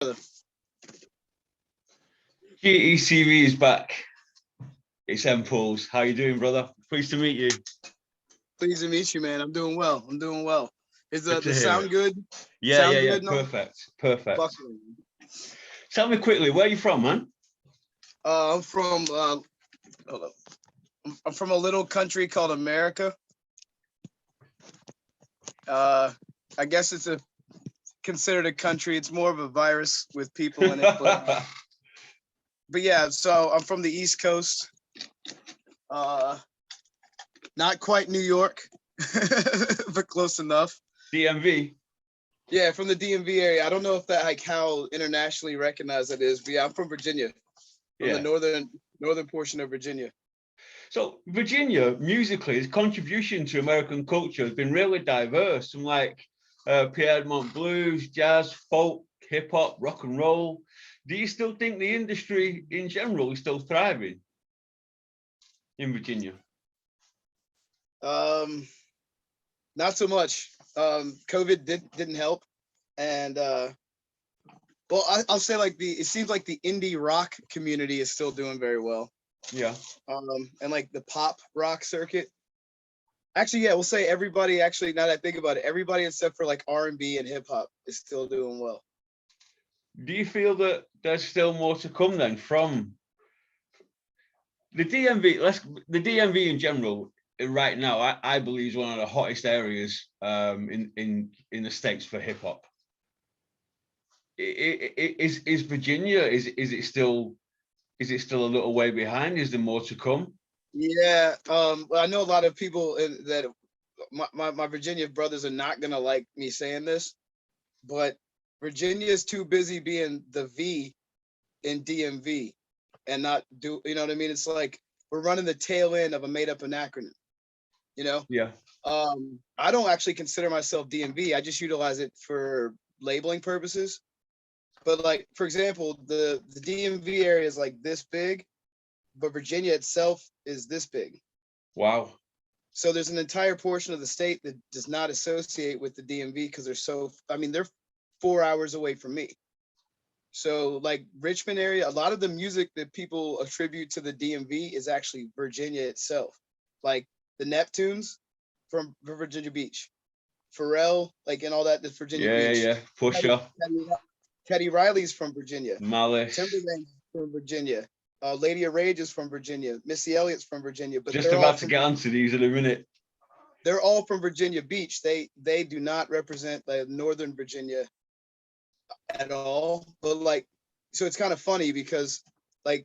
GECV is back. It's Empuls. How you doing, brother? Pleased to meet you. Pleased to meet you, man. I'm doing well. Is Good to the hear sound it. good? Yeah. No? Perfect. Buckling. Tell me quickly, where are you from, man? I'm from hold up. I'm from a little country called America. I guess it's considered a country. It's more of a virus with people in it, but yeah. So I'm from the East Coast. Not quite New York, but close enough. DMV. Yeah, from the DMV area. I don't know if that like how internationally recognized that is, but yeah, I'm from Virginia, from the northern portion of Virginia. So Virginia, musically, its contribution to American culture has been really diverse. From like Piedmont blues, jazz, folk, hip hop, rock and roll. Do you still think the industry in general is still thriving in Virginia? Not so much. COVID didn't help, and well, I'll say like it seems like the indie rock community is still doing very well. Yeah. And like the pop rock circuit. Actually, yeah, we'll say everybody. Actually, now that I think about it, everybody except for like R&B and hip hop is still doing well. Do you feel that there's still more to come then from the DMV? The DMV in general right now, I believe, is one of the hottest areas in the States for hip hop. Is Virginia? Is it still a little way behind? Is there more to come? Yeah, I know a lot of people that my Virginia brothers are not gonna like me saying this, but Virginia is too busy being the V in DMV and not do, you know what I mean? It's like we're running the tail end of a made up acronym, you know? Yeah. I don't actually consider myself DMV. I just utilize it for labeling purposes. But like, for example, the DMV area is like this big, but Virginia itself is this big. Wow. So there's an entire portion of the state that does not associate with the DMV because they're 4 hours away from me. So like Richmond area, a lot of the music that people attribute to the DMV is actually Virginia itself. Like the Neptunes from Virginia Beach, Pharrell, like and all that is Virginia Beach. Yeah. Pusha. Teddy Riley's from Virginia. Malice. Timberlake's from Virginia. Lady of Rage is from Virginia. Missy Elliott's from Virginia. But Just about to get onto these in a minute. They're all from Virginia Beach. They do not represent like Northern Virginia at all. But like, so it's kind of funny because like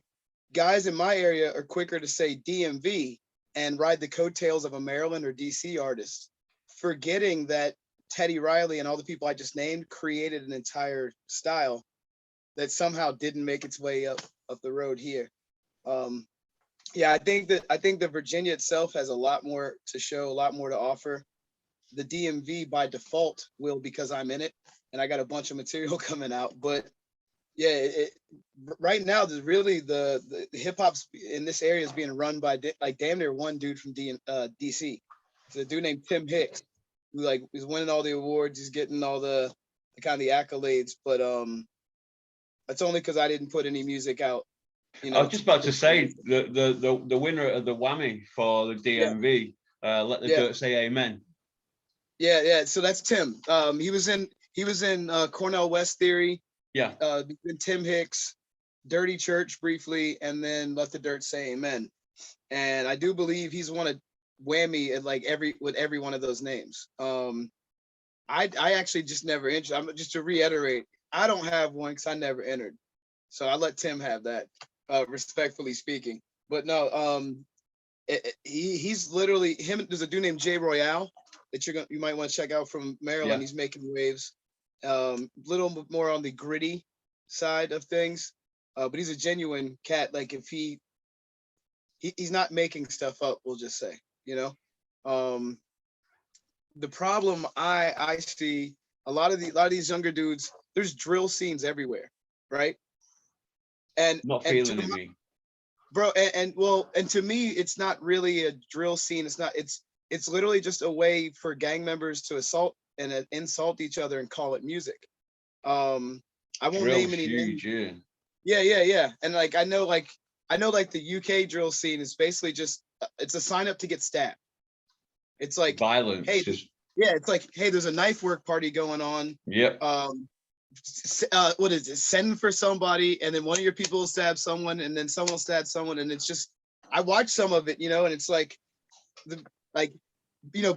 guys in my area are quicker to say DMV and ride the coattails of a Maryland or DC artist, forgetting that Teddy Riley and all the people I just named created an entire style that somehow didn't make its way up the road here. Yeah, I think that Virginia itself has a lot more to show, a lot more to offer. The DMV by default will because I'm in it and I got a bunch of material coming out. But yeah, right now there's really the hip hop in this area is being run by like damn near one dude from DC. It's a dude named Tim Hicks who like is winning all the awards. He's getting all the kind of the accolades, but that's only because I didn't put any music out. You know, I was just about to say the winner of the Whammy for the DMV. Let the dirt say amen. Yeah. So that's Tim. He was in Cornell West Theory. Yeah. Tim Hicks, Dirty Church briefly, and then Let the Dirt Say Amen. And I do believe he's won a Whammy at like every one of those names. I actually just never entered. I'm just to reiterate, I don't have one because I never entered. So I let Tim have that, respectfully speaking. But no, he's literally him. There's a dude named Jay Royale that you might want to check out from Maryland. Yeah. He's making waves. Little more on the gritty side of things, but he's a genuine cat. Like if he's not making stuff up, we'll just say, you know. The problem I see a lot of these younger dudes. There's drill scenes everywhere, right? And not feeling it, me, bro. And to me, it's not really a drill scene. It's not. It's literally just a way for gang members to assault and insult each other and call it music. I won't Drill's name any names. huge, yeah. Yeah. And like I know like the UK drill scene is basically just it's a sign up to get stabbed. It's like, Violence, hey, just yeah, it's like, hey, there's a knife work party going on. yep. What is it? Send for somebody, and then one of your people will stab someone, and then someone will stab someone, and it's just I watched some of it, you know, and it's like like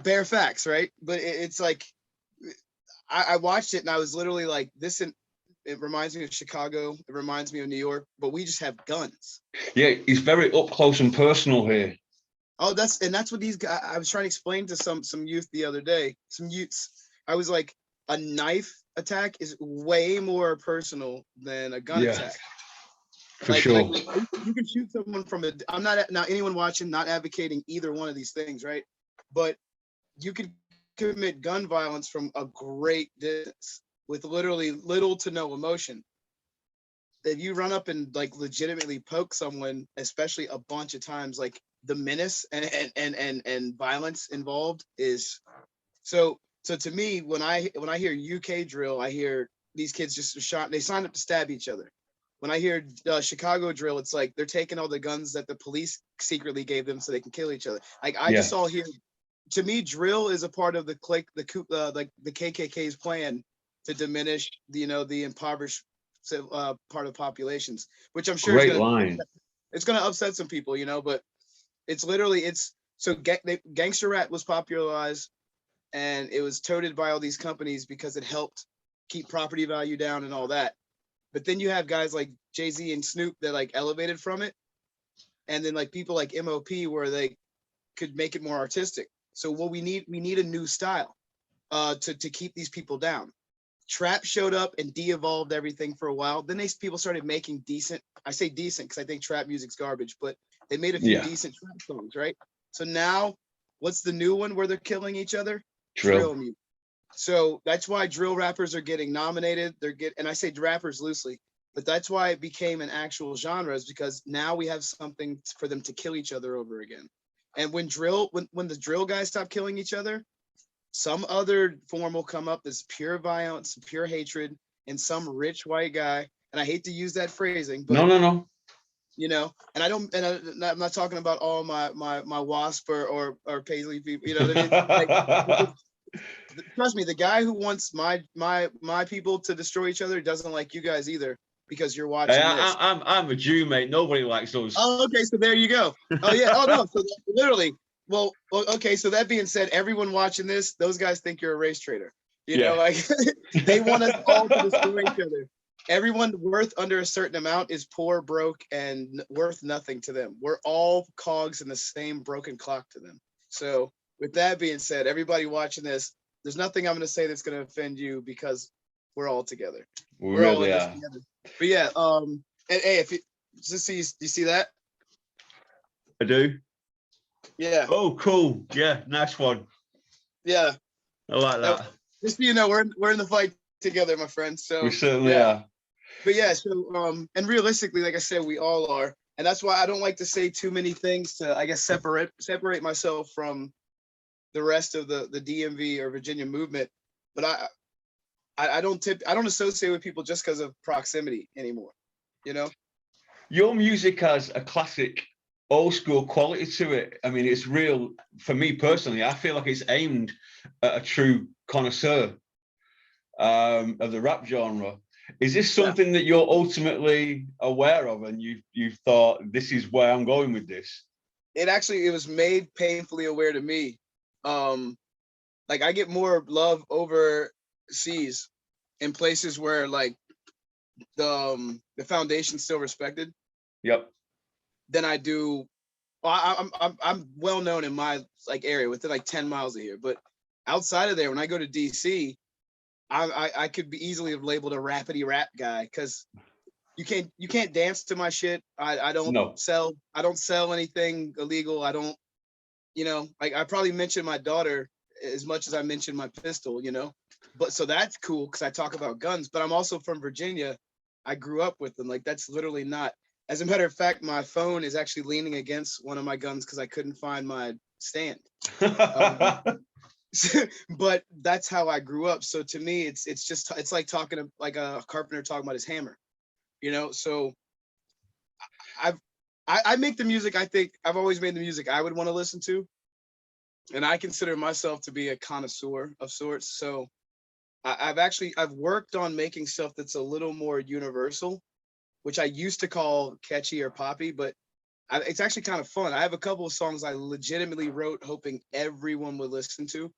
bare facts, right? But it's like I watched it and I was literally like, this. And it reminds me of Chicago. It reminds me of New York, but we just have guns. Yeah, he's very up close and personal here. Oh, that's what these guys. I was trying to explain to some youth the other day. Some youths. I was like, a knife attack is way more personal than a gun attack. For sure. You can shoot someone from a. I'm not now anyone watching, not advocating either one of these things, right? But you could commit gun violence from a great distance with literally little to no emotion. If you run up and like legitimately poke someone, especially a bunch of times, like the menace and violence involved is so to me, when I hear UK drill, I hear these kids just shot, they signed up to stab each other. When I hear Chicago drill, it's like they're taking all the guns that the police secretly gave them so they can kill each other. Like I just all hear, to me, drill is a part of the clique, like the KKK's plan to diminish the impoverished part of populations, which I'm sure it's going to upset some people, but it's literally gangster rap was popularized and it was toted by all these companies because it helped keep property value down and all that. But then you have guys like Jay-Z and Snoop that like elevated from it. And then like people like MOP where they could make it more artistic. So what we need a new style to keep these people down. Trap showed up and de-evolved everything for a while. Then people started making decent, I say decent because I think trap music's garbage, but they made a few decent trap songs, right? So now what's the new one where they're killing each other? Drill music. So that's why drill rappers are getting nominated. And I say rappers loosely, but that's why it became an actual genre, is because now we have something for them to kill each other over again. And when the drill guys stop killing each other, some other form will come up that's pure violence, pure hatred, and some rich white guy. And I hate to use that phrasing, but no. And I'm not talking about all my WASP or Paisley people. You know what I mean? Trust me, the guy who wants my people to destroy each other doesn't like you guys either, because you're watching this. I'm a Jew, mate. Nobody likes us. Oh, okay. So there you go. Oh yeah. Oh no. So literally. Well, okay. So that being said, everyone watching this, those guys think you're a race traitor. You know, like they want us all to destroy each other. Everyone worth under a certain amount is poor, broke, and worth nothing to them. We're all cogs in the same broken clock to them. So with that being said, everybody watching this, there's nothing I'm going to say that's going to offend you, because we're all together. We're really all in this together. But yeah, and hey, if you see that? I do. Yeah. Oh, cool. Yeah, nice one. Yeah. I like that. Just so you know, we're in the fight together, my friends. So we certainly are. But yeah, so and realistically, like I said, we all are. And that's why I don't like to say too many things to, I guess, separate myself from the rest of the DMV or Virginia movement. But I don't associate with people just because of proximity anymore. Your music has a classic old school quality to it. I mean, it's real. For me personally, I feel like it's aimed at a true connoisseur of the rap genre. Is this something that you're ultimately aware of, and you've thought, this is where I'm going with this? It was made painfully aware to me. Like I get more love overseas in places where like the foundation's still respected. Yep. Than I do. I'm well known in my like area within like 10 miles of here, but outside of there, when I go to DC, I could be easily labeled a rapidy rap guy, because you can't dance to my shit. I don't sell anything illegal. I don't, like I probably mention my daughter as much as I mention my pistol, but so that's cool because I talk about guns, but I'm also from Virginia. I grew up with them. Like that's literally not, as a matter of fact, my phone is actually leaning against one of my guns because I couldn't find my stand. but that's how I grew up. So to me, it's like talking to like a carpenter talking about his hammer, you know. So I've I make the music. I think I've always made the music I would want to listen to, and I consider myself to be a connoisseur of sorts. So I've worked on making stuff that's a little more universal, which I used to call catchy or poppy, but it's actually kind of fun. I have a couple of songs I legitimately wrote hoping everyone would listen to.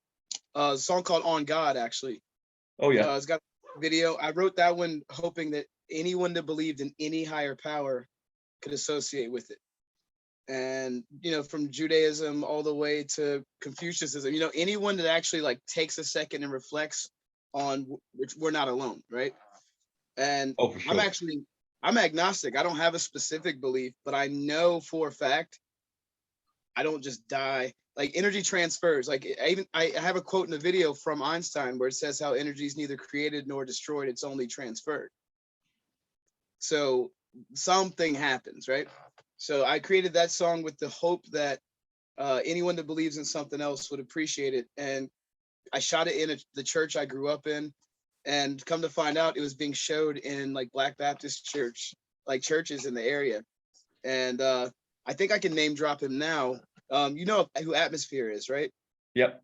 A song called On God, actually. Oh yeah. It's got a video. I wrote that one hoping that anyone that believed in any higher power could associate with it. And, you know, from Judaism all the way to Confucianism, you know, anyone that actually like takes a second and reflects on which we're not alone, right? And Oh, for sure. I'm agnostic. I don't have a specific belief, but I know for a fact I don't just die. Like energy transfers. Like I have a quote in the video from Einstein where it says how energy is neither created nor destroyed, it's only transferred. So something happens, right? So I created that song with the hope that anyone that believes in something else would appreciate it. And I shot it in the church I grew up in. And come to find out, it was being showed in like Black Baptist church, like churches in the area. And I think I can name drop him now. You know who Atmosphere is, right? Yep.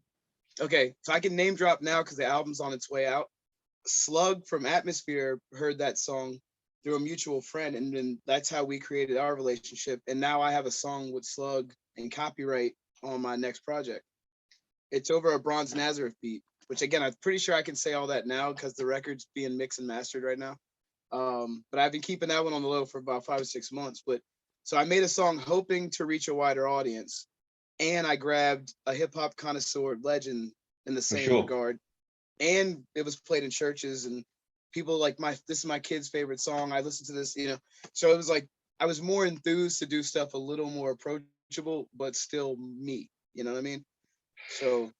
Okay, so I can name drop now because the album's on its way out. Slug from Atmosphere heard that song through a mutual friend, and then that's how we created our relationship. And now I have a song with Slug and copyright on my next project. It's over a Bronze Nazareth beat, which again, I'm pretty sure I can say all that now because the record's being mixed and mastered right now. But I've been keeping that one on the low for about 5 or 6 months. But so I made a song hoping to reach a wider audience, and I grabbed a hip hop connoisseur legend in the For same sure. regard, and it was played in churches and people like this is my kid's favorite song. I listened to this, you know. So it was like I was more enthused to do stuff a little more approachable, but still me. You know what I mean? So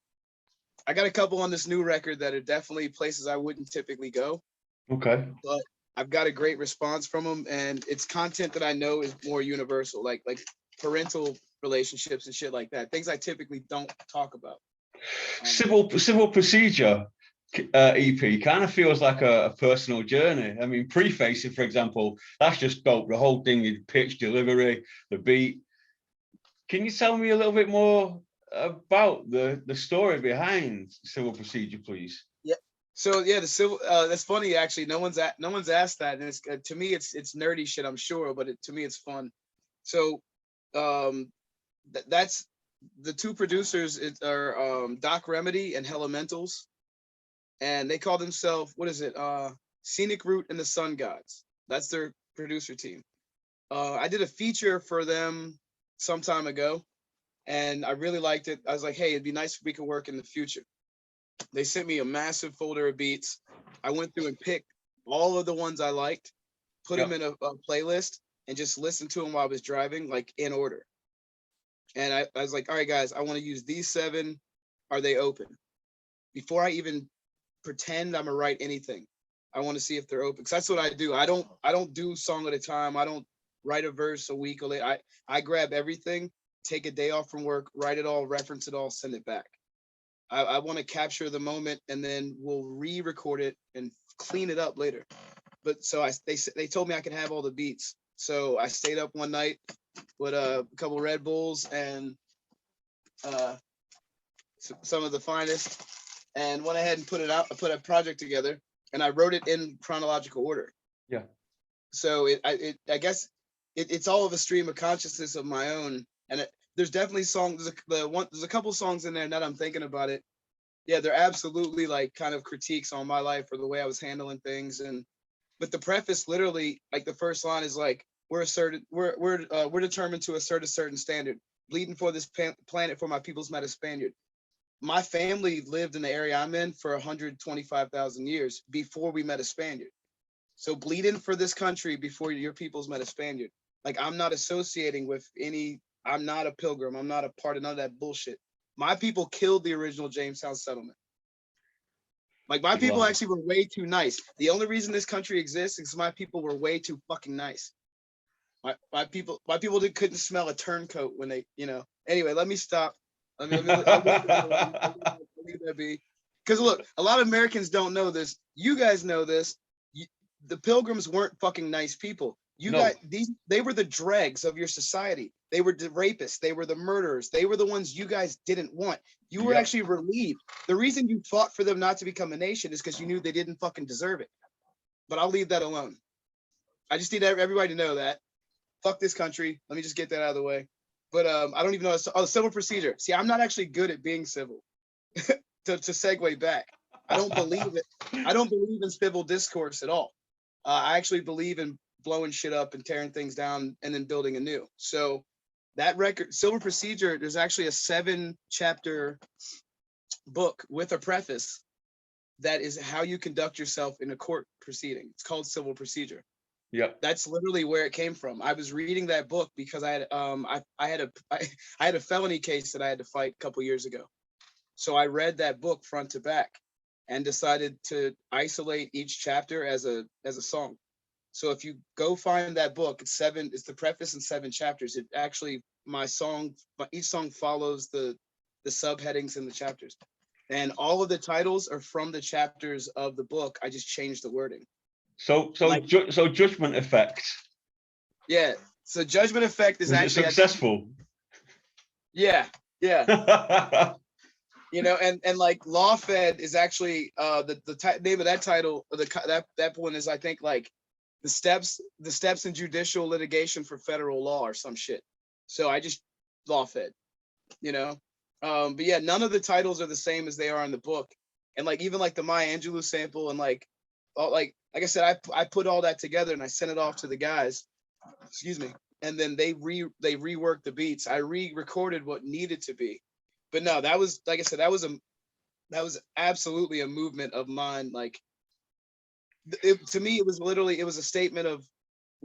I got a couple on this new record that are definitely places I wouldn't typically go, Okay. but I've got a great response from them, and it's content that I know is more universal, like parental relationships and shit like that. Things I typically don't talk about. Civil procedure EP kind of feels like a personal journey. I mean, prefacing, for example, that's just dope. The whole thing, the pitch, delivery, the beat. Can you tell me a little bit more about the story behind Civil Procedure, please? Yeah. So yeah, the civil. That's funny actually. No one's asked that, and it's to me it's nerdy shit. I'm sure, but to me it's fun. So, that's the two producers are Doc Remedy and Elementals, and they call themselves what is it? Scenic Route and the Sun Gods. That's their producer team. I did a feature for them some time ago, and I really liked it. I was like, hey, it'd be nice if we could work in the future. They sent me a massive folder of beats. I went through and picked all of the ones I liked, put them in a playlist, and just listened to them while I was driving, like in order. And I was like, all right, guys, I want to use these 7. Are they open? Before I even pretend I'm gonna write anything, I want to see if they're open. Because that's what I do. I don't do song at a time. I don't write a verse a week. I grab everything, take a day off from work, write it all, reference it all, send it back. I want to capture the moment, and then we'll re-record it and clean it up later. But so they told me I could have all the beats. So I stayed up one night with a couple Red Bulls and some of the finest, and went ahead and put it out. I put a project together, and I wrote it in chronological order. Yeah. So I guess it's all of a stream of consciousness of my own, and there's definitely songs. There's a couple songs in there now that I'm thinking about it. Yeah, they're absolutely like kind of critiques on my life or the way I was handling things. And but the preface, literally, like the first line is like, we're determined to assert a certain standard, bleeding for this planet for my people's met a Spaniard. My family lived in the area I'm in for 125,000 years before we met a Spaniard. So bleeding for this country before your people's met a Spaniard. Like I'm not associating with any. I'm not a pilgrim. I'm not a part of none of that bullshit. My people killed the original Jamestown settlement. Like my people Wow. actually were way too nice. The only reason this country exists is my people were way too fucking nice. My people couldn't smell a turncoat when they, you know. Anyway, let me stop. I believe that, B. Because look, a lot of Americans don't know this. You guys know this. The Pilgrims weren't fucking nice people. You No. got these, they were the dregs of your society. They were the rapists, they were the murderers, they were the ones you guys didn't want. You were actually relieved. The reason you fought for them not to become a nation is because you knew they didn't fucking deserve it. But I'll leave that alone. I just need everybody to know that. Fuck this country. Let me just get that out of the way. But I don't even know. Oh, civil procedure. See, I'm not actually good at being civil. to segue back, I don't believe it. I don't believe in civil discourse at all. I actually believe in blowing shit up and tearing things down and then building anew. So that record, Civil Procedure, there's actually a 7-chapter book with a preface that is how you conduct yourself in a court proceeding. It's called Civil Procedure. Yeah. That's literally where it came from. I was reading that book because I had a felony case that I had to fight a couple years ago. So I read that book front to back and decided to isolate each chapter as a song. So if you go find that book, it's the preface and 7 chapters. It actually, each song follows the subheadings in the chapters. And all of the titles are from the chapters of the book. I just changed the wording. So Judgment Effect. Yeah. So Judgment Effect is actually successful. Yeah. You know, and like Law Fed is actually the name of that title. That one is, I think, like the steps in judicial litigation for federal law or some shit. So I just Law Fed, you know. But yeah, none of the titles are the same as they are in the book. And like even like the Maya Angelou sample and like I said, I put all that together and I sent it off to the guys. Excuse me. And then they reworked the beats. I re-recorded what needed to be. But no, that was, like I said, that was absolutely a movement of mine. Like to me, it was a statement of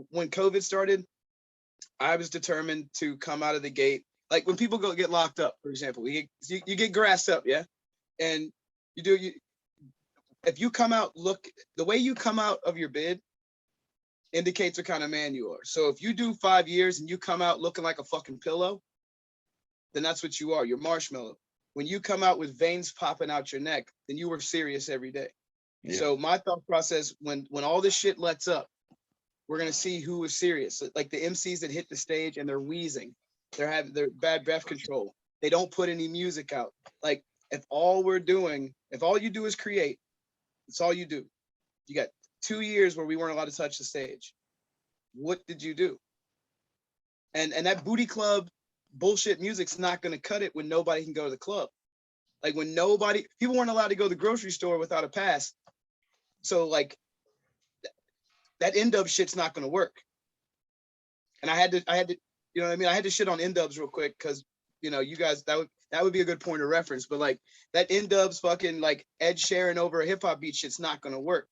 when COVID started, I was determined to come out of the gate. Like when people get locked up, for example, you get grassed up, yeah? And if you come out, the way you come out of your bid indicates what kind of man you are. So if you do 5 years and you come out looking like a fucking pillow, then that's what you are. You're marshmallow. When you come out with veins popping out your neck, then you were serious every day. Yeah. So my thought process, when all this shit lets up, we're gonna see who is serious. Like the MCs that hit the stage and they're wheezing, they're bad breath control. They don't put any music out. Like if all you do is create, it's all you do. You got 2 years where we weren't allowed to touch the stage. What did you do? And that booty club bullshit music's not going to cut it when nobody can go to the club. Like when people weren't allowed to go to the grocery store without a pass. So like that N-dub shit's not going to work. And I had to, you know what I mean? I had to shit on N-dubs real quick because, you know, you guys, that would be a good point of reference. But like that N-dubs fucking like Ed Sheeran over a hip hop beat shit's not going to work.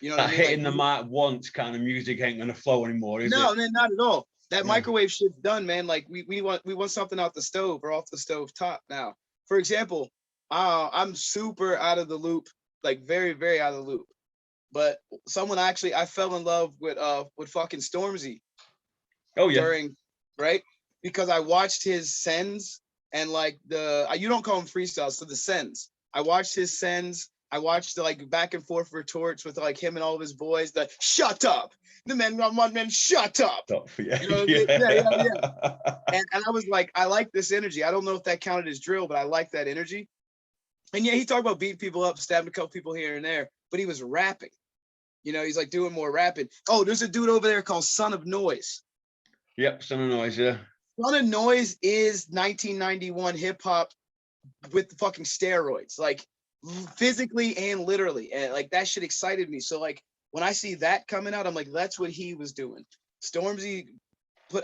You know what I mean? Hitting the mic once kind of music ain't going to flow anymore, is it? No, man, not at all. That microwave shit's done, man. Like we want something out the stove or off the stove top now. For example, I'm super out of the loop, like very, very out of the loop. But I fell in love with fucking Stormzy. Oh yeah. Right? Because I watched his sends and like you don't call them freestyles, so the sends. I watched his sends. I watched the like back and forth retorts with like him and all of his boys. The shut up, the man, one man, shut up. Yeah, you know, yeah. And I was like, I like this energy. I don't know if that counted as drill, but I like that energy. And yeah, he talked about beating people up, stabbing a couple people here and there, but he was rapping. You know, he's like doing more rapping. Oh, there's a dude over there called Son of Noise. Yep, Son of Noise, yeah. Son of Noise is 1991 hip hop with the fucking steroids. Like physically and literally, and like that shit excited me. So like when I see that coming out, I'm like, that's what he was doing. Stormzy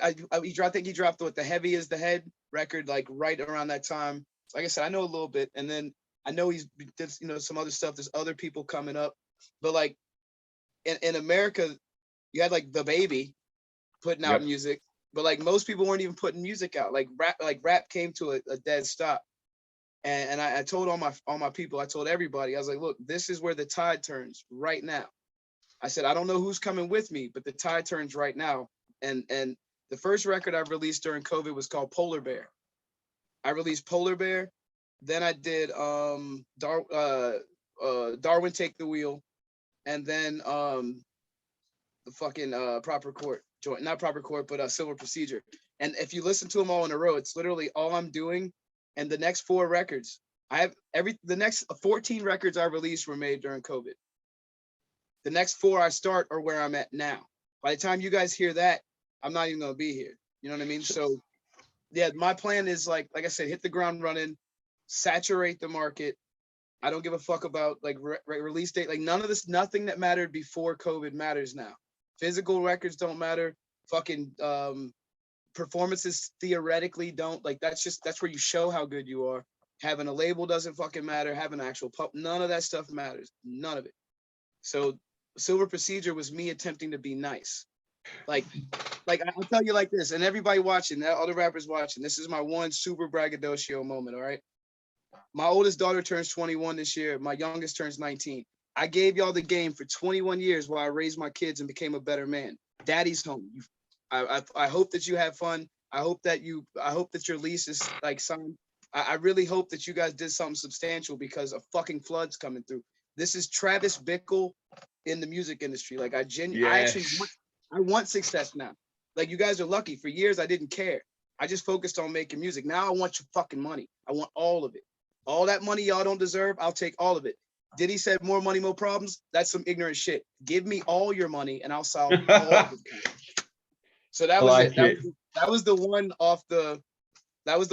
I think he dropped the Heavy Is the Head record like right around that time. Like I said, I know a little bit, and then I know he's did, you know, some other stuff. There's other people coming up, but like in America, you had like the Baby putting out music, but like most people weren't even putting music out. Like rap came to a dead stop. And I told all my people, I told everybody, I was like, look, this is where the tide turns right now. I said, I don't know who's coming with me, but the tide turns right now. And the first record I released during COVID was called Polar Bear. I released Polar Bear, Then I did Darwin Take the Wheel, and then the fucking Proper Court joint, not Proper Court, but Silver Procedure. And if you listen to them all in a row, it's literally all I'm doing. And the next 4 records, the next 14 records I released were made during COVID. The next 4 I start are where I'm at now. By the time you guys hear that, I'm not even gonna be here. You know what I mean? So yeah, my plan is like I said, hit the ground running, saturate the market. I don't give a fuck about like release date. Like none of this, nothing that mattered before COVID matters now. Physical records don't matter. Fucking performances theoretically don't. Like that's where you show how good you are. Having a label doesn't fucking matter. Having an actual pub, none of that stuff matters. None of it. So Silver Procedure was me attempting to be nice. Like I'll tell you like this, and everybody watching, all the rappers watching, this is my one super braggadocio moment, all right? My oldest daughter turns 21 this year. My youngest turns 19. I gave y'all the game for 21 years while I raised my kids and became a better man. Daddy's home. I hope that you have fun. I hope that your lease is like signed. I really hope that you guys did something substantial because a fucking flood's coming through. This is Travis Bickle in the music industry. Like I want success now. Like you guys are lucky. For years I didn't care. I just focused on making music. Now I want your fucking money. I want all of it. All that money y'all don't deserve, I'll take all of it. Diddy said more money, more problems. That's some ignorant shit. Give me all your money and I'll solve all of it. So that was it. That was the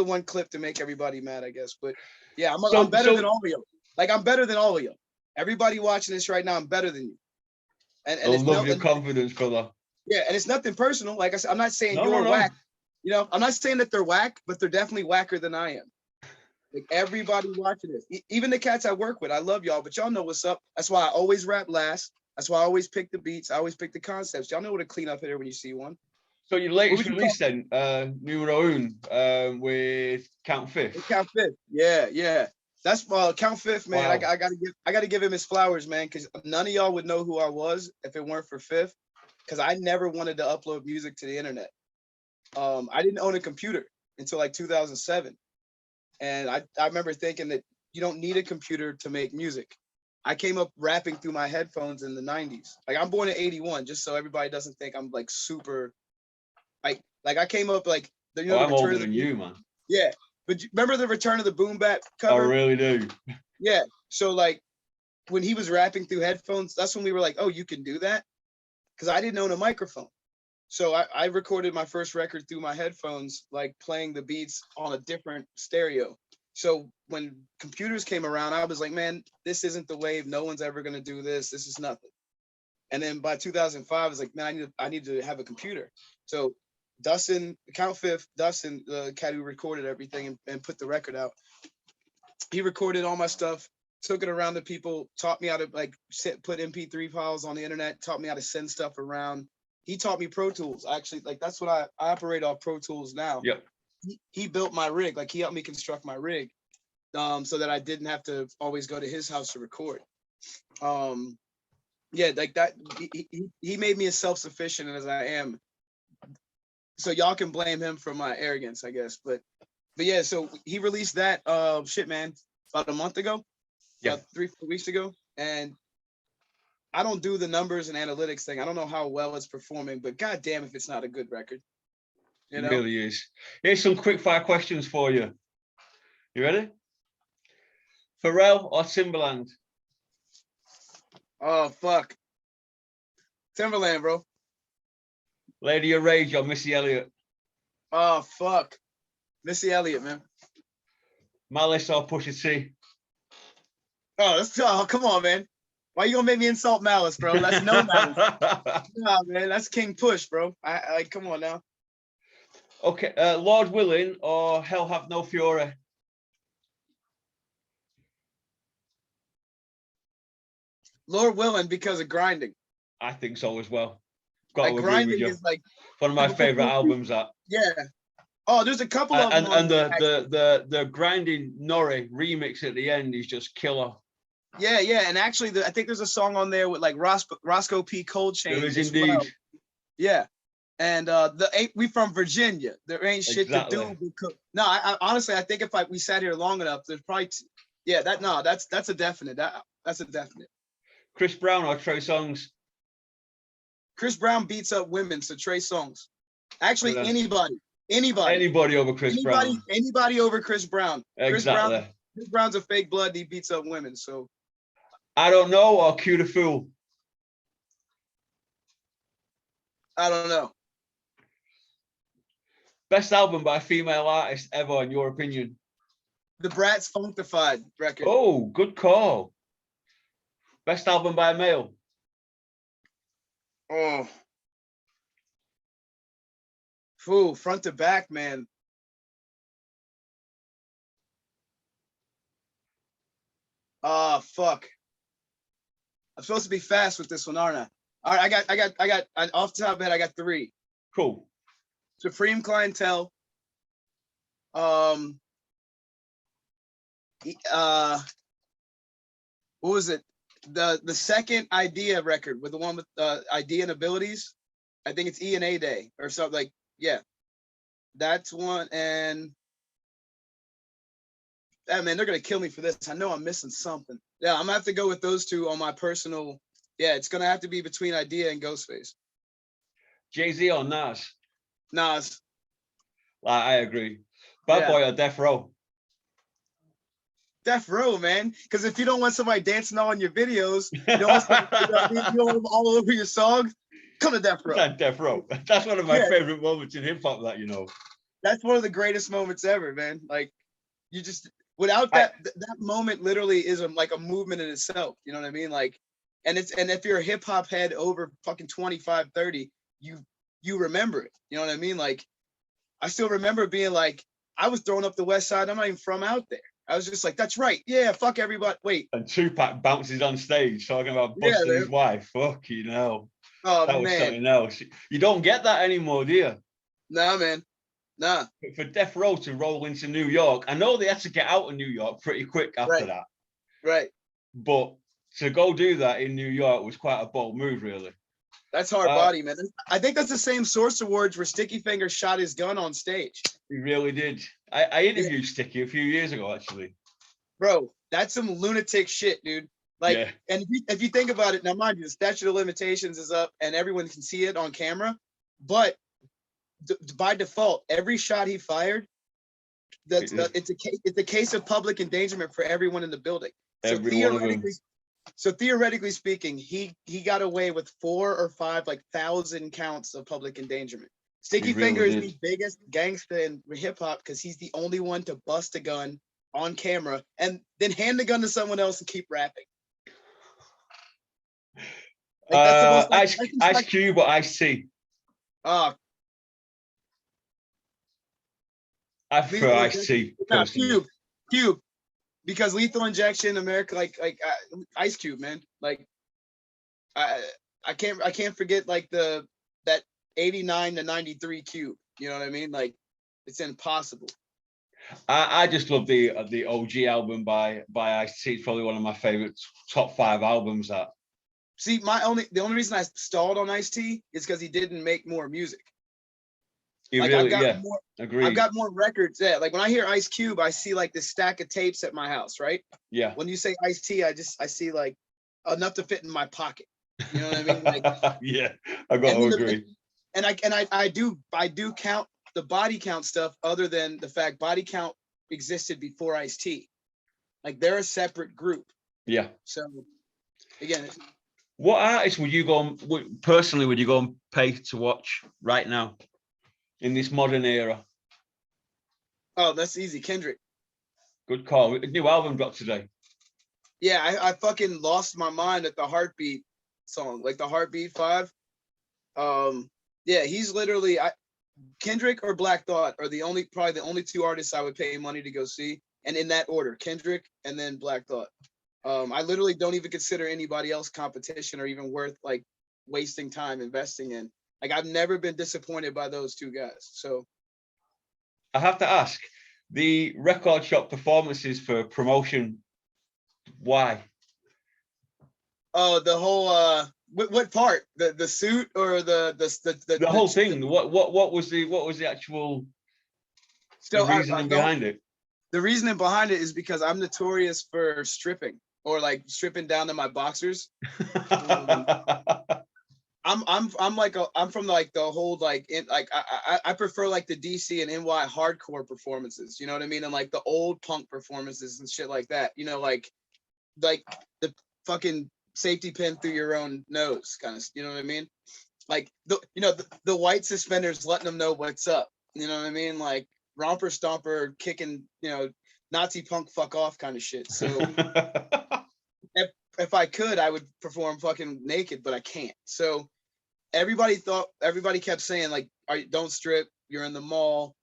one clip to make everybody mad, I guess. But yeah, I'm better than all of you. Like I'm better than all of you. Everybody watching this right now, I'm better than you. And I love your confidence, brother. Yeah, and it's nothing personal. Like I said, I'm not saying you're whack. You know, I'm not saying that they're whack, but they're definitely whacker than I am. Like everybody watching this, even the cats I work with, I love y'all, but y'all know what's up. That's why I always rap last. That's why I always pick the beats. I always pick the concepts. Y'all know what a clean up hitter when you see one. So your latest release then, Numero Un, with Count Fifth. Count Fifth, yeah. That's Count Fifth, man. Wow. I gotta give him his flowers, man, because none of y'all would know who I was if it weren't for Fifth, because I never wanted to upload music to the internet. I didn't own a computer until like 2007. And I remember thinking that you don't need a computer to make music. I came up rapping through my headphones in the 90s. Like I'm born in 81, just so everybody doesn't think I'm like super, like I came up like, you know, I'm older than you, man. Yeah, but remember the Return of the Boom Bap cover? I really do. Yeah, so like when he was rapping through headphones, that's when we were like, oh, you can do that? Because I didn't own a microphone. So I recorded my first record through my headphones, like playing the beats on a different stereo. So when computers came around, I was like, man, this isn't the wave. No one's ever going to do this. This is nothing. And then by 2005, I was like, man, I need to have a computer. So Dustin, Count Fifth, Dustin, the cat who recorded everything and put the record out, he recorded all my stuff, took it around to people, taught me how to like put MP3 files on the internet, taught me how to send stuff around. He taught me Pro Tools. Actually, like that's what I operate off Pro Tools now. Yep. He built my rig. Like he helped me construct my rig, so that I didn't have to always go to his house to record. Yeah, like that. He made me as self-sufficient as I am. So y'all can blame him for my arrogance, I guess. But yeah. So he released that shit, man, about a month ago. Yeah. About 3-4 weeks ago, and I don't do the numbers and analytics thing. I don't know how well it's performing, but goddamn if it's not a good record. You know? It really is. Here's some quick fire questions for you. You ready? Pharrell or Timbaland? Oh, fuck. Timbaland, bro. Lady of Rage or Missy Elliott? Oh, fuck. Missy Elliott, man. Malice or Pusha T? Oh, come on, man. Why you gonna make me insult Malice, bro? That's no Malice. Nah, man, that's King Push, bro. I come on now. Okay, Lord Willing or Hell Have No Fury? Lord Willing because of Grinding. I think so as well. Got like, to agree with you. Is like one of my favorite albums. That. Yeah. Oh, there's a couple of them. And the Grinding Nori remix at the end is just killer. Yeah, and actually, I think there's a song on there with like Roscoe P. Cold Chain. There is indeed. Well. Yeah, And we from Virginia. There ain't shit Exactly. to do. No, I honestly, I think if we sat here long enough, there's probably, that's a definite. That's a definite. Chris Brown or Trey Songz? Chris Brown beats up women, so Trey Songz. Actually, Brilliant. anybody Over Chris Brown. Anybody over Chris Brown. Exactly. Chris Brown's a fake blood. He beats up women. So I don't know, or Cue the Fool. I don't know. Best album by a female artist ever, in your opinion? The Bratz Funkdafied record. Oh, good call. Best album by a male? Oh. Fool, front to back, man. Fuck. I'm supposed to be fast with this one, aren't I? All right, I got off the top of my head, I got 3. Cool. Supreme Clientele. What was it? The second Idea record with the one with Idea and Abilities. I think it's E&A Day or something like, yeah. That's one. And man, they're gonna kill me for this. I know I'm missing something. Yeah, I'm gonna have to go with those 2 on my personal. Yeah, it's gonna have to be between Idea and Ghostface. Jay-Z or Nas? Nas. I agree. Bad Boy or Death Row? Death Row, man. Because if you don't want somebody dancing all in your videos, you don't want somebody all over your songs, come to Death Row. Death Row. That's one of my favorite moments in hip hop. That's one of the greatest moments ever, man. Like, you just without that moment, literally is like a movement in itself. You know what I mean? Like, and if you're a hip hop head over fucking 25, 30, you remember it. You know what I mean? Like, I still remember being like, I was throwing up the West Side. I'm not even from out there. I was just like, that's right. Yeah, fuck everybody. Wait. And Tupac bounces on stage talking about busting his wife. Fuck, you know. Oh, that was something else. You don't get that anymore, do you? Nah, man. Nah. But for Death Row to roll into New York, I know they had to get out of New York pretty quick after that. Right. But to go do that in New York was quite a bold move, really. That's hard body, man. I think that's the same Source Awards where Sticky Fingers shot his gun on stage. He really did. I interviewed Sticky a few years ago, actually. Bro, that's some lunatic shit, dude. Like, and if you think about it, now mind you, the statute of limitations is up and everyone can see it on camera, but by default, every shot he fired, it's a case of public endangerment for everyone in the building. So theoretically speaking, he got away with 4 or 5 like 1,000 counts of public endangerment. Sticky Finger is the biggest gangster in hip hop because he's the only one to bust a gun on camera and then hand the gun to someone else and keep rapping. Like, that's the most, Ice Cube or Ice T? I prefer Ice T. Cube, because Lethal Injection, America, like Ice Cube, man. Like, I can't forget like that 89 to 93 Cube. You know what I mean? Like, it's impossible. I just love the OG album by Ice-T. It's probably one of my favorite top 5 albums. That. See, the only reason I stalled on Ice-T is because he didn't make more music. Agreed. I've got more records. Yeah, like when I hear Ice Cube, I see like this stack of tapes at my house, right? Yeah. When you say Ice-T, I see like enough to fit in my pocket. You know what I mean? Like, yeah, I got to agree. And I do count the body count stuff, other than the fact body count existed before Ice-T. Like, they're a separate group. Yeah. So again, what artist would you go and pay to watch right now in this modern era? Oh, that's easy. Kendrick. Good call. A new album dropped today. Yeah, I fucking lost my mind at the Heartbeat song, like the Heartbeat 5. Yeah, he's literally Kendrick or Black Thought are probably the only 2 artists I would pay money to go see, and in that order, Kendrick and then Black Thought. I literally don't even consider anybody else competition or even worth like wasting time investing in. Like, I've never been disappointed by those 2 guys. So I have to ask, the record shop performances for promotion, why? Oh, the whole What part? The suit or The whole thing. What was the actual so reasoning behind it? The reasoning behind it is because I'm notorious for stripping or like stripping down to my boxers. I'm from like the whole like I prefer like the DC and NY hardcore performances, you know what I mean, and like the old punk performances and shit like that, you know, like the fucking safety pin through your own nose kind of, you know what I mean, like the white suspenders letting them know what's up, you know what I mean, like romper stomper kicking, you know, Nazi punk fuck off kind of shit. So if I could, I would perform fucking naked, but I can't. So everybody kept saying like, don't strip, you're in the mall,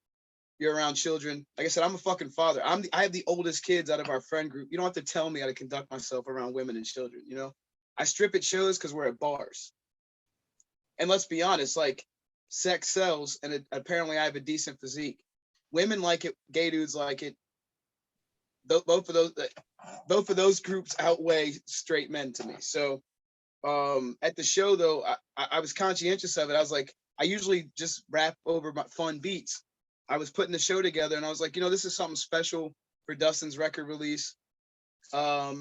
you're around children. Like I said, I'm a fucking father. I have the oldest kids out of our friend group. You don't have to tell me how to conduct myself around women and children, you know? I strip at shows because we're at bars. And let's be honest, like sex sells, and apparently I have a decent physique. Women like it, gay dudes like it. Both of those groups outweigh straight men to me. So at the show though, I was conscientious of it. I was like, I usually just rap over my fun beats. I was putting the show together and I was like, you know, this is something special for Dustin's record release. I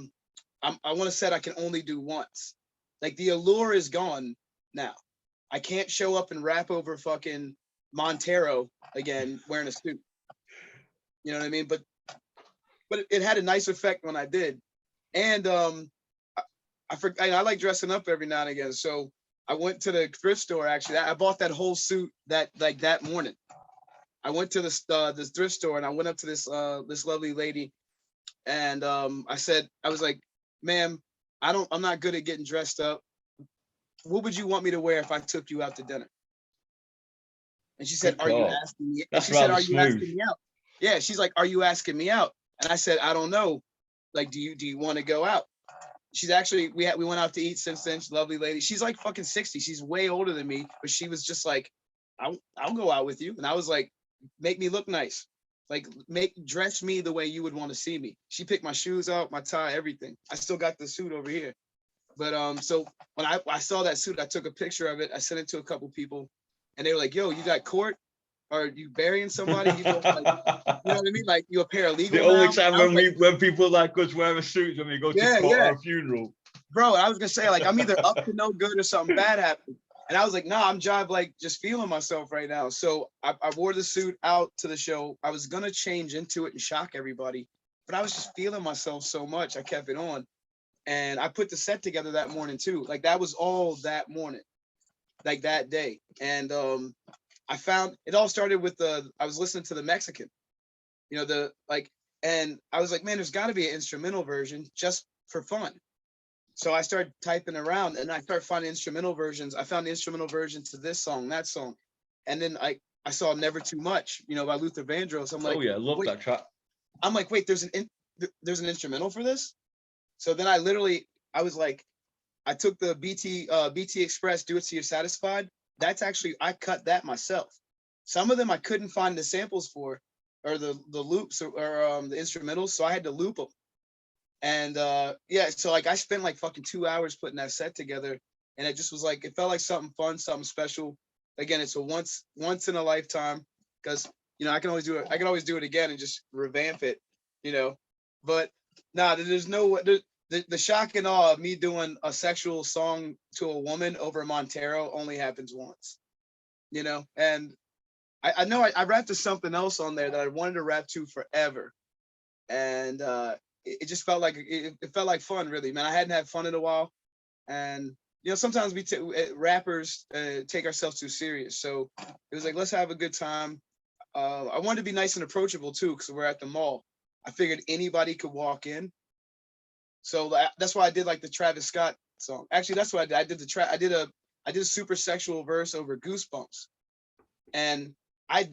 want to set I can only do once. Like the allure is gone now. I can't show up and rap over fucking Montero again wearing a suit. You know what I mean? But it had a nice effect when I did. And I like dressing up every now and again. So I went to the thrift store. Actually, I bought that whole suit that morning. I went to this thrift store and I went up to this lovely lady, and I was like, "Ma'am, I'm not good at getting dressed up. What would you want me to wear if I took you out to dinner?" And she said, "Are you asking me?" That's she said, "Are you smooth. asking me out?" Yeah, she's like, "Are you asking me out?" And I said, "I don't know. Like, do you want to go out?" She's actually we went out to eat since then. She's a lovely lady. She's like fucking 60. She's way older than me, but she was just like, I'll go out with you. And I was like, make me look nice. Like dress me the way you would want to see me. She picked my shoes out, my tie, everything. I still got the suit over here. But so when I saw that suit, I took a picture of it. I sent it to a couple people, and they were like, "Yo, you got court? Are you burying somebody? You know what I mean? Like you a paralegal." The only time when people like us wear a suit when we go to court or a funeral. Bro, I was gonna say, like, I'm either up to no good or something bad happened. And I was like, nah, I'm jive, like just feeling myself right now. So I wore the suit out to the show. I was gonna change into it and shock everybody, but I was just feeling myself so much. I kept it on. And I put the set together that morning too. Like that was all that morning, like that day. And I found it all started with I was listening to the Mexican, you know, and I was like, man, there's gotta be an instrumental version just for fun. So I started typing around and I started finding instrumental versions. I found the instrumental version to this song, that song. And then I saw Never Too Much, you know, by Luther Vandross. I'm like, oh yeah, I love that track. I'm like, wait, there's an instrumental for this? So then I was like, I took the BT Express, Do It Till You're Satisfied. That's actually, I cut that myself. Some of them I couldn't find the samples for, or the loops or the instrumentals. So I had to loop them. And yeah, so like I spent like fucking 2 hours putting that set together, and it just was like, it felt like something fun, something special. Again, it's a once in a lifetime, because you know I can always do it again and just revamp it, you know. But nah, there's no the shock and awe of me doing a sexual song to a woman over Montero only happens once, you know. And I know I rapped to something else on there that I wanted to rap to forever, and it just felt like it felt like fun, really, man. I hadn't had fun in a while, and you know sometimes we rappers take ourselves too serious. So it was like, let's have a good time. I wanted to be nice and approachable too, because we're at the mall. I figured anybody could walk in, so that's why I did like the Travis Scott song. Actually, that's what I did. I did a super sexual verse over Goosebumps, and I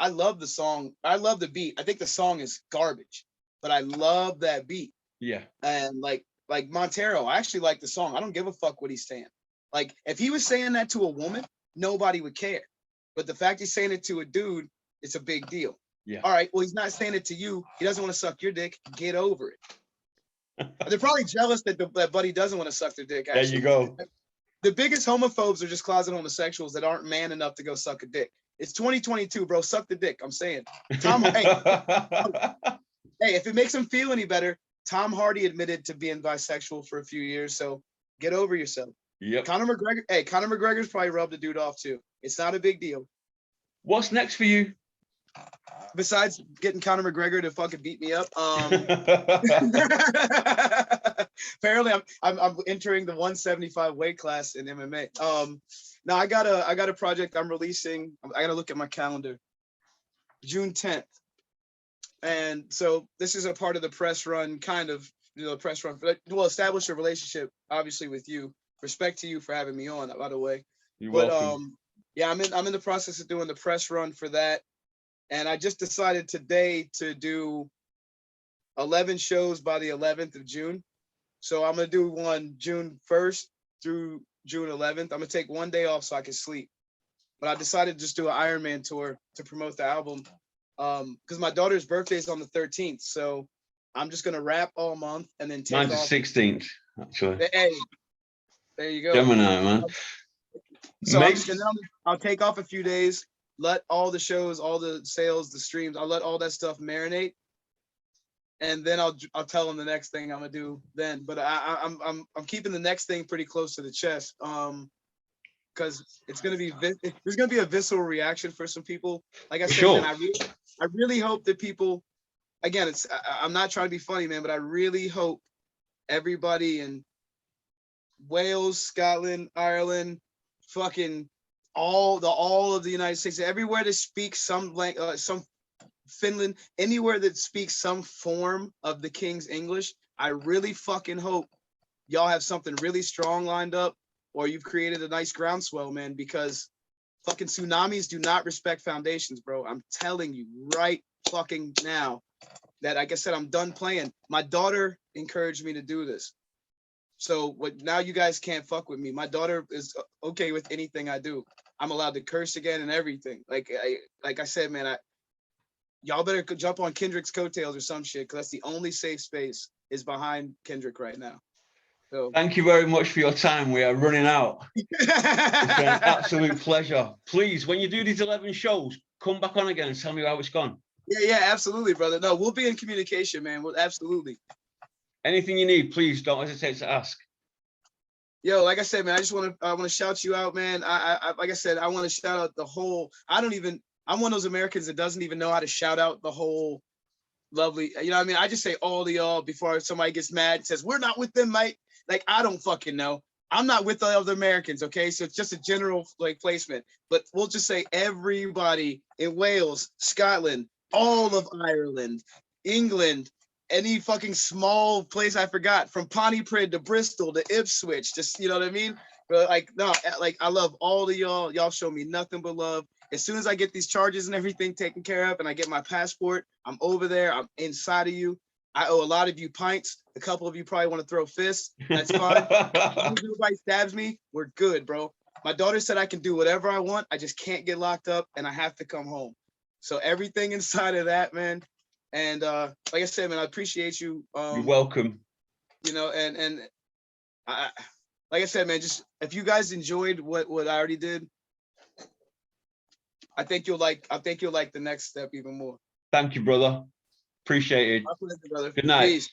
love the song. I love the beat. I think the song is garbage, but I love that beat. Yeah. And like Montero, I actually like the song. I don't give a fuck what he's saying. Like if he was saying that to a woman, nobody would care. But the fact he's saying it to a dude, it's a big deal. Yeah. All right. Well, he's not saying it to you. He doesn't want to suck your dick. Get over it. They're probably jealous that that buddy doesn't want to suck their dick. Actually. There you go. The biggest homophobes are just closet homosexuals that aren't man enough to go suck a dick. It's 2022, bro. Suck the dick. I'm saying. Hey, if it makes him feel any better, Tom Hardy admitted to being bisexual for a few years. So get over yourself. Yep. Conor McGregor's probably rubbed the dude off too. It's not a big deal. What's next for you? Besides getting Conor McGregor to fucking beat me up, apparently I'm entering the 175 weight class in MMA. Now I got a project I'm releasing. I gotta look at my calendar. June 10th, and so this is a part of the press run, kind of, press run. Well, establish a relationship, obviously, with you. Respect to you for having me on, by the way. You're welcome. Yeah, I'm in the process of doing the press run for that. And I just decided today to do 11 shows by the 11th of June. So I'm going to do one June 1st through June 11th. I'm going to take one day off so I can sleep. But I decided to just do an Ironman tour to promote the album because my daughter's birthday is on the 13th. So I'm just going to rap all month and then take Mine's off. the 16th, actually. Hey, there you go. Gemini, man. So I'll take off a few days. Let all the shows, all the sales, the streams, I'll let all that stuff marinate, and then I'll tell them the next thing I'm gonna do then. But I'm keeping the next thing pretty close to the chest, because there's gonna be a visceral reaction for some people. Like I said, sure. man, I really hope that people, again, I'm not trying to be funny, man, but I really hope everybody in Wales, Scotland, Ireland, fucking all of the United States, everywhere that speaks some Finland, anywhere that speaks some form of the King's English, I really fucking hope y'all have something really strong lined up, or you've created a nice groundswell, man, because fucking tsunamis do not respect foundations, bro. I'm telling you right fucking now that, like I said, I'm done playing. My daughter encouraged me to do this. So now you guys can't fuck with me. My daughter is okay with anything I do. I'm allowed to curse again and everything. Like I said, man, y'all better jump on Kendrick's coattails or some shit, because that's the only safe space is behind Kendrick right now. So thank you very much for your time. We are running out. It's been an absolute pleasure. Please, when you do these 11 shows, come back on again and tell me how it's gone. Yeah, absolutely, brother. No, we'll be in communication, man. We'll absolutely. Anything you need, please don't hesitate to ask. Yo, like I said, man, I want to shout you out, man. I like I said, I want to shout out the whole. I'm one of those Americans that doesn't even know how to shout out the whole lovely. You know what I mean? I just say all to y'all before somebody gets mad and says, we're not with them, mate. Like, I don't fucking know. I'm not with the other Americans, okay? So it's just a general placement. But we'll just say everybody in Wales, Scotland, all of Ireland, England, any fucking small place I forgot, from Pontypridd to Bristol to Ipswich, just, you know what I mean? But I love all of y'all. Y'all show me nothing but love. As soon as I get these charges and everything taken care of and I get my passport, I'm over there. I'm inside of you. I owe a lot of you pints. A couple of you probably want to throw fists. That's fine. As long as nobody stabs me, we're good, bro. My daughter said I can do whatever I want. I just can't get locked up and I have to come home. So everything inside of that, man. And like I said, man, I appreciate you. You're welcome. You know, and I, like I said, man, just if you guys enjoyed what I already did, I think you'll like the next step even more. Thank you, brother. Appreciate it. My pleasure, brother. Good night. Peace.